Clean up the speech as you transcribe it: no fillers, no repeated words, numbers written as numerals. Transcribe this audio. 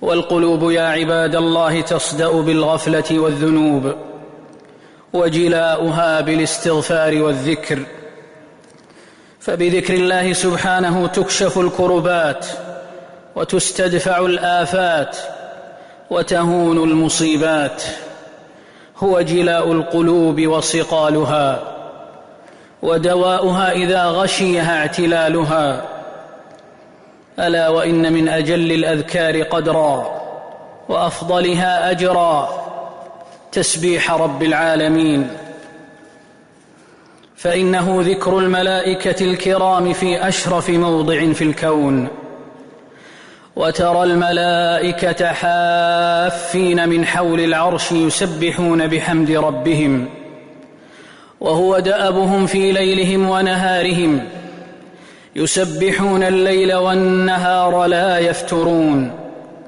والقلوب يا عباد الله تصدأ بالغفلة والذنوب، وجلاؤها بالاستغفار والذكر، فبذكر الله سبحانه تكشف الكربات وتستدفع الآفات وتهون المصيبات. هو جلاء القلوب وصقالها، ودواؤها إذا غشيها اعتلالها. ألا وإن من أجل الأذكار قدرا وأفضلها أجرا تسبيح رب العالمين، فإنه ذكر الملائكة الكرام في أشرف موضع في الكون، وترى الملائكة حافين من حول العرش يسبحون بحمد ربهم، وهو دأبهم في ليلهم ونهارهم، يسبحون الليل والنهار لا يفترون،